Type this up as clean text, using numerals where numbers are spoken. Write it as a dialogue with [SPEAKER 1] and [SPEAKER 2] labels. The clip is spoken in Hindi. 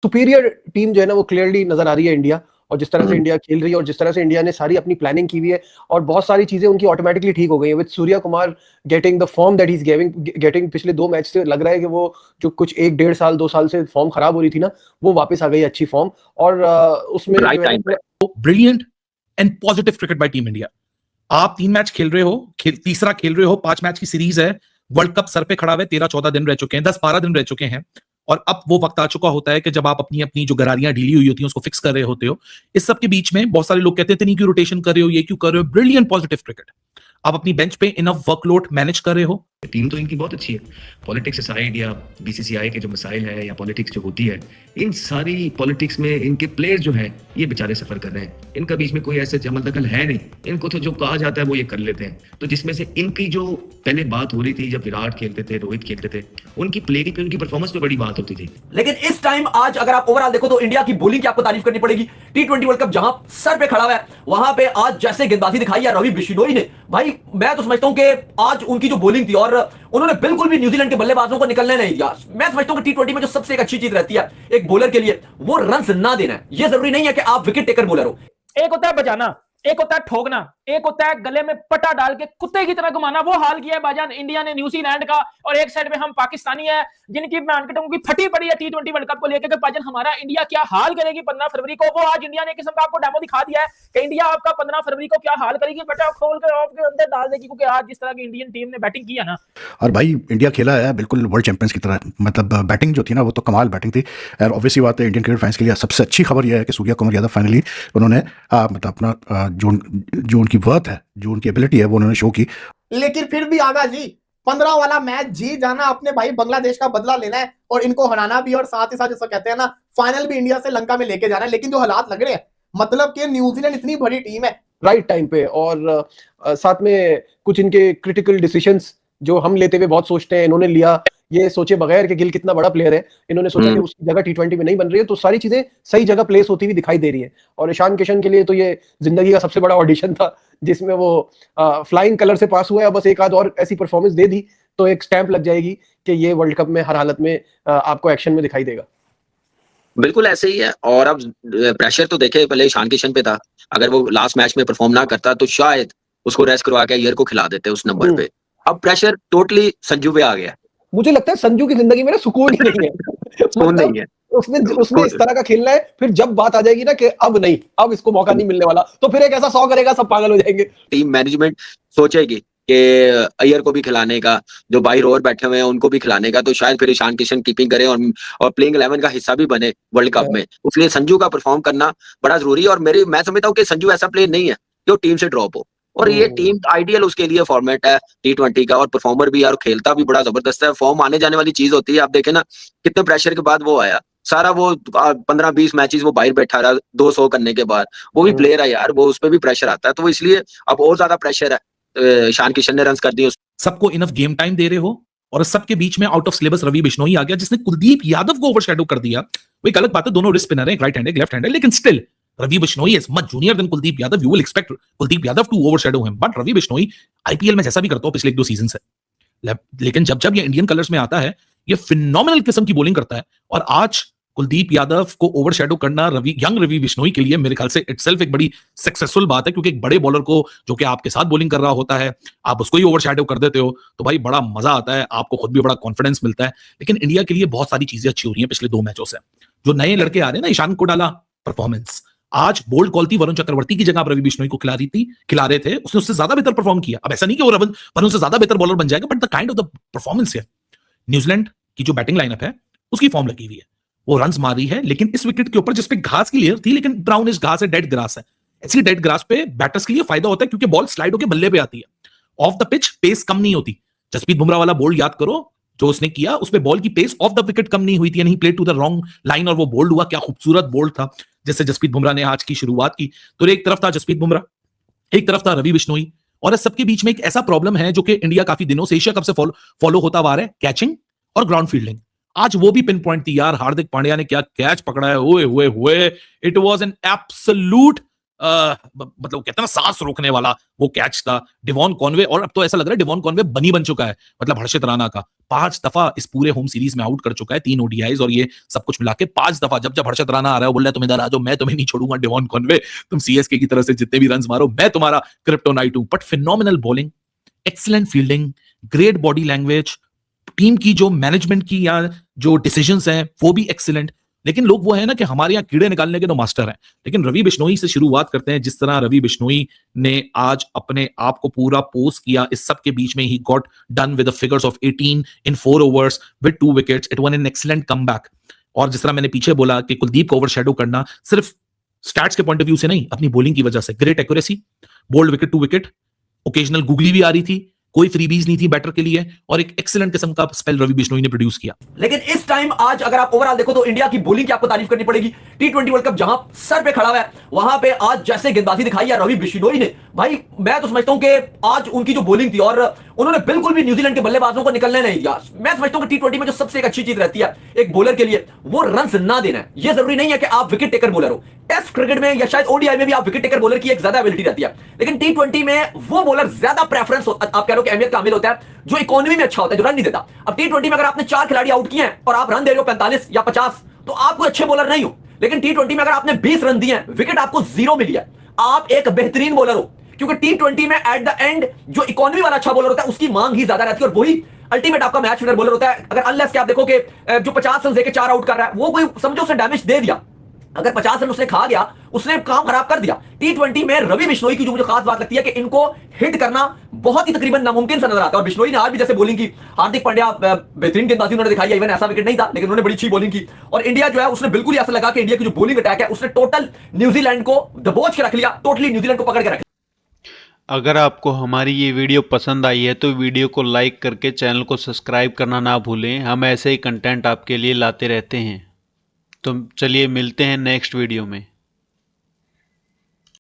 [SPEAKER 1] सुपीरियर टीम जो है ना वो क्लियरली नजर आ रही है इंडिया, और जिस तरह से इंडिया खेल रही है और जिस तरह से इंडिया ने सारी अपनी प्लानिंग की हुई है, और बहुत सारी चीजें उनकी ऑटोमेटिकली ठीक हो गई है with Surya Kumar getting the form that he is getting. पिछले 2 मैच से लग रहा है कि वो जो कुछ 1 1.5 साल 2 साल से फॉर्म खराब हो रही थी ना, वो वापस आ गई अच्छी फॉर्म, और उसमें
[SPEAKER 2] राइट टाइम पे brilliant and positive cricket bye team India. आप 3 मैच खेल रहे हो, तीसरा खेल रहे हो, 5 मैच की सीरीज है, वर्ल्ड कप सर पे खड़ा हुआ है, 13-14 दिन रह चुके हैं, 10-12 दिन रह चुके हैं, और अब वो वक्त आ चुका होता है कि जब आप अपनी अपनी जो गरारियां ढीली हुई होती हैं उसको फिक्स कर रहे होते हो। इस सब के बीच में बहुत सारे लोग कहते हैं इतनी क्यों रोटेशन कर रहे हो, ये क्यों कर रहे हो। Brilliant positive cricket. आप अपनी बेंच पे इनफ वर्कलोड मैनेज कर रहे हो।
[SPEAKER 3] टीम तो इनकी बहुत अच्छी है। पॉलिटिक्स साइड या बीसीसीआई के जो मसाइल है या पॉलिटिक्स जो होती है, इन सारी पॉलिटिक्स में इनके प्लेयर जो हैं ये बेचारे सफर कर रहे हैं। इनका बीच में कोई ऐसे जमल दखल है नहीं, इनको तो जो कहा जाता है वो ये कर लेते हैं। तो जिसमें से इनकी जो पहले बात हो रही थी जब विराट खेलते थे, रोहित खेलते थे, उनकी प्लेइंग पे, उनकी परफॉर्मेंस पे बड़ी बात होती थी।
[SPEAKER 4] लेकिन इस टाइम आज अगर आप ओवरऑल देखो तो इंडिया की बॉलिंग की आपको तारीफ करनी पड़ेगी। T20 वर्ल्ड कप जहां सर पे खड़ा हुआ है, वहां पे आज जैसे गेंदबाजी दिखाई है रवि बिश्नोई ने, भाई मैं तो समझता हूं कि आज उनकी जो बॉलिंग थी, और उन्होंने बिल्कुल भी न्यूजीलैंड के बल्लेबाजों को निकलने नहीं दिया। मैं समझता हूं कि T20 में जो सबसे एक अच्छी चीज रहती है एक बॉलर के लिए, वो रन्स ना देना है। ये जरूरी नहीं है कि आप विकेट टेकर बॉलर हो।
[SPEAKER 5] एक होता है बजाना, एक होता है ठोकना, एक होता है गले में पट्टा डाल के कुत्ते की तरह घुमाना। वो हाल किया है भाईजान इंडिया ने न्यूजीलैंड का, और एक साइड में हम पाकिस्तानी है जिनकी मार्केटों की फटी पड़ी है T20 वर्ल्ड कप को लेकर। भाईजान हमारा इंडिया क्या हाल करेगी 15 फरवरी को, वो आज इंडिया ने किस्म का आपको डेमो दिखा दिया है कि इंडिया आपका 15 फरवरी को क्या हाल करेगी। बेटा खोल कर आपके अंदर डाल देगी, क्योंकि आज जिस तरह की इंडियन टीम ने बैटिंग किया ना,
[SPEAKER 6] और भाई इंडिया खेला है बिल्कुल वर्ल्ड चैंपियंस की तरह। मतलब बैटिंग जो थी ना वो तो कमाल बैटिंग थी। और ऑब्वियसली बात है इंडियन क्रिकेट फैंस के लिए सबसे अच्छी खबर यह है कि सूर्या कुमार यादव फाइनली उन्होंने मतलब अपना जो उनकी वर्थ है, जो उनकी एबिलिटी है, वो उन्होंने शो की।
[SPEAKER 7] लेकिन फिर भी आगा जी 15 वाला मैच जीत जाना, अपने भाई बांग्लादेश का बदला लेना है और इनको हराना भी, और साथ ही साथ जैसा कहते हैं ना फाइनल भी इंडिया से लंका में लेके जाना है। लेकिन जो हालात लग रहे हैं, मतलब कि न्यूजीलैंड इतनी बड़ी टीम है,
[SPEAKER 1] राइट टाइम पे, और साथ में कुछ इनके क्रिटिकल डिसीजंस जो हम लेते हुए बहुत सोचते हैं, इन्होंने लिया ये सोचे बगैर कि गिल कितना बड़ा प्लेयर है। इन्होंने सोचा कि उसकी जगह T20 में नहीं बन रही है, तो सारी चीजें सही जगह प्लेस होती हुई दिखाई दे रही है। और ईशान किशन के लिए तो ये जिंदगी का सबसे बड़ा ऑडिशन था, जिसमें वो फ्लाइंग कलर से पास हुआ है। बस एक आध और ऐसी परफॉर्मेंस दे दी तो एक स्टैंप लग जाएगी कि ये वर्ल्ड कप में हर हालत में आपको एक्शन में दिखाई देगा।
[SPEAKER 2] बिल्कुल ऐसे ही है। और अब प्रेशर तो देखे पहले ईशान किशन पे था, अगर वो लास्ट मैच में परफॉर्म ना करता तो शायद उसको रेस्ट करवा के अय्यर को खिला देते उस नंबर पे। अब प्रेशर टोटली संजू पे आ गया।
[SPEAKER 1] मुझे लगता है संजू की जिंदगी में ना सुकून ही नहीं है।
[SPEAKER 2] सुकून नहीं है।
[SPEAKER 1] उसने इस तरह का खेलना है, फिर जब बात आ जाएगी ना कि अब नहीं, अब इसको मौका नहीं मिलने वाला, तो फिर एक ऐसा 100 करेगा सब पागल हो जाएंगे।
[SPEAKER 2] टीम मैनेजमेंट सोचेगी कि अय्यर को भी खिलाने का, जो बाहर और बैठे हुए हैं उनको भी खिलाने का, तो शायद फिर ईशान किशन कीपिंग करे और प्लेइंग 11 का हिस्सा भी बने वर्ल्ड कप में। इसलिए संजू का परफॉर्म करना बड़ा जरूरी है। और मैं समझता हूँ कि संजू ऐसा प्लेयर नहीं है जो टीम से ड्रॉप हो, और ये टीम आइडियल उसके लिए फॉर्मेट है T20 का। और परफॉर्मर भी यार खेलता भी बड़ा जबरदस्त है। फॉर्म आने जाने वाली चीज होती है। आप देखें ना कितने प्रेशर के बाद वो आया, सारा वो 15-20 मैचेस वो बाहर बैठा रहा 200 करने के बाद। वो भी प्लेयर है यार, वो उस पर भी प्रेशर आता है, तो इसलिए अब और ज्यादा प्रेशर है। ईशान किशन ने रन कर दिए,
[SPEAKER 8] सबको इनफ गेम टाइम दे रहे हो, और सबके बीच में out of syllabus Ravi Bishnoi आ गया जिसने कुलदीप यादव को ओवरशैडो कर दिया। वो एक अलग बात है, दोनों रिस्ट स्पिनर है, एक राइट हैंड एक लेफ्ट हैंड है, लेकिन still Ravi Bishnoi is much junior than Kuldeep Yadav. You will expect Kuldeep Yadav to overshadow him. But Ravi Bishnoi IPL में जैसा भी करता हो पिछले 1-2 सीजन से, लेकिन जब ये इंडियन कलर्स में आता है ये फिनोमिनल किस्म की बॉलिंग करता है। और आज कुलदीप यादव को ओवरशैडो करना यंग रवि बिश्नोई के लिए मेरे ख्याल से इटसेल्फ एक बड़ी सक्सेसफुल बात है, क्योंकि एक बड़े बॉलर को जो कि आपके साथ बॉलिंग कर रहा होता है, आप उसको ही ओवरशैडो कर देते हो तो भाई बड़ा मजा आता है, आपको खुद भी बड़ा कॉन्फिडेंस मिलता है। लेकिन इंडिया के लिए बहुत सारी चीजें अच्छी हो रही हैं पिछले 2 मैचों से। जो नए लड़के आ रहे हैं ना, ईशान को डाला परफॉर्मेंस, आज बोल्ड कॉल थी वरुण चक्रवर्ती की जगह आप रवि बिश्नोई को खिला रहे थे, उसने उससे ज्यादा बेहतर परफॉर्म किया। अब ऐसा नहीं कि वो वरुण से ज्यादा बेहतर बॉलर बन जाएगा, but the kind of the performance है। न्यूजीलैंड की जो बैटिंग लाइनअप है उसकी फॉर्म लगी हुई है, वो रन्स मार रही है, लेकिन इस विकेट के ऊपर जिसपे घास की लेयर थी, लेकिन ब्राउनिश घास है, डेड ग्रास है। ऐसी डेड ग्रास पे बैटर्स के लिए फायदा होता है क्योंकि बॉल स्लाइड होकर बल्ले पे आती है। ऑफ द पिच पेस कम नहीं होती। जसप्रीत बुमराह वाला बोल्ड याद करो जो उसने किया, उसपे बॉल की पेस ऑफ द विकेट कम नहीं हुई थी, यानी play to the wrong line और वो बोल्ड हुआ। क्या खूबसूरत बोल्ड था जिससे जसप्रीत बुमराह ने आज की शुरुआत की। तो एक तरफ था जसप्रीत बुमराह, एक तरफ था रवि बिश्नोई, और इस सबके बीच में एक ऐसा प्रॉब्लम है जो कि इंडिया काफी दिनों से एशिया कप से फॉलो होता आ रहा है, कैचिंग और ग्राउंड फील्डिंग। आज वो भी पिन पॉइंट थी यार, हार्दिक पांड्या ने क्या कैच पकड़ा है, ओए होए होए, इट वाज एन एब्सोल्यूट मतलब कहते हैं ना सांस रोकने वाला वो कैच था डिवॉन कॉनवे, और अब तो ऐसा लग रहा है डिवॉन कॉनवे बनी बन चुका है, मतलब हर्षित राणा का 5 दफा इस पूरे होम सीरीज में आउट कर चुका है, 3 ओडीआईज और ये सब कुछ मिला के 5 दफा। जब हर्षित राणा आ रहा है बोल रहा है तुम इधर आ जाओ, मैं तुम्हें नहीं छोड़ूंगा डिवॉन कॉनवे, तुम सीएसके की तरफ से जितने भी रन मारो मैं तुम्हारा क्रिप्टोनाइट हूं। But phenomenal bowling, excellent fielding, great body language, team की जो मैनेजमेंट की या जो डिसीजंस हैं वो भी एक्सीलेंट। लेकिन लोग वो है ना कि हमारे यहाँ कीड़े निकालने के तो मास्टर हैं। लेकिन रवि बिश्नोई से शुरुआत करते हैं। जिस तरह रवि बिश्नोई ने आज अपने आप को पूरा पोस्ट किया, इस सब के बीच में he got done with the figures of 18 in 4 overs with 2 wickets, it was an excellent comeback. और जिस तरह मैंने पीछे बोला कि कुलदीप को ओवरशैडो करना सिर्फ स्टैट्स के पॉइंट ऑफ व्यू से नहीं, अपनी बॉलिंग की वजह से, great accuracy, bowled wicket to wicket, occasional googly भी आ रही थी, कोई फ्रीबीज नहीं थी बैटर के लिए, और एक एक्सीलेंट किस्म का स्पेल रवि बिश्नोई ने प्रोड्यूस किया।
[SPEAKER 4] लेकिन इस टाइम आज अगर आप ओवरऑल देखो तो इंडिया की बॉलिंग की आपको तारीफ करनी पड़ेगी। टी20 वर्ल्ड कप जहां सर पे खड़ा हुआ है वहां पे आज जैसे गेंदबाजी दिखाई है रवि बिश्नोई ने, भाई मैं तो समझता हूं कि आज उनकी जो बॉलिंग थी और उन्होंने बिल्कुल भी न्यूजीलैंड के बल्लेबाजों को निकलने नहीं दिया। मैं समझता हूं कि टी20 में जो सबसे एक अच्छी चीज रहती है एक बॉलर के लिए वो रन ना देना है। ये जरूरी नहीं है कि आप विकेट टेकर बॉलर हो, टेस्ट क्रिकेट में या शायद ओडीआई में भी आप विकेट टेकर बॉलर की एक ज्यादा एबिलिटी रहती है, लेकिन टी20 में वो बॉलर ज्यादा प्रेफरेंस आप कह रहे हो कि अहमियत का हामिल होता है जो इकोनॉमी में अच्छा होता है, जो रन नहीं देता। अब टी20 में अगर आपने 4 खिलाड़ी आउट किए हैं और आप रन दे रहे हो 45 या 50 तो आप कोई अच्छे बॉलर नहीं हो। लेकिन टी20 में अगर आपने 20 रन दिए हैं, विकेट आपको 0 मिली है, आप एक बेहतरीन बॉलर हो। क्योंकि टी20 में एट द एंड जो इकोनॉमी वाला अच्छा बॉलर होता है उसकी मांग ही ज्यादा रहती है और वही अल्टीमेट आपका मैच विनर बॉलर होता है। अगर अनलेस के आप देखो कि जो 50 रन देके 4 आउट कर रहा है वो कोई समझो उसने डैमेज दे दिया, अगर 50 रन उसने खा गया उसने काम खराब कर दिया। टी20 में रवि बिश्नोई की जो मुझे खास बात लगती है कि इनको हिट करना बहुत ही तकरीबन नामुमकिन सा नजर आता है। और बिश्नोई ने आज भी जैसे बॉलिंग की, हार्दिक पांड्या बेहतरीन गेंदबाजी उन्होंने दिखाई, इवन ऐसा विकेट नहीं था लेकिन उन्होंने बड़ी अच्छी बॉलिंग की और इंडिया जो है उसने बिल्कुल ऐसा लगा कि इंडिया की जो बॉलिंग अटैक है उसने टोटल न्यूजीलैंड को दबोच के रख लिया, टोटली न्यूजीलैंड को पकड़ के रख लिया।
[SPEAKER 9] अगर आपको हमारी ये वीडियो पसंद आई है तो वीडियो को लाइक करके चैनल को सब्सक्राइब करना ना भूलें। हम ऐसे ही कंटेंट आपके लिए लाते रहते हैं। तो चलिए मिलते हैं नेक्स्ट वीडियो में।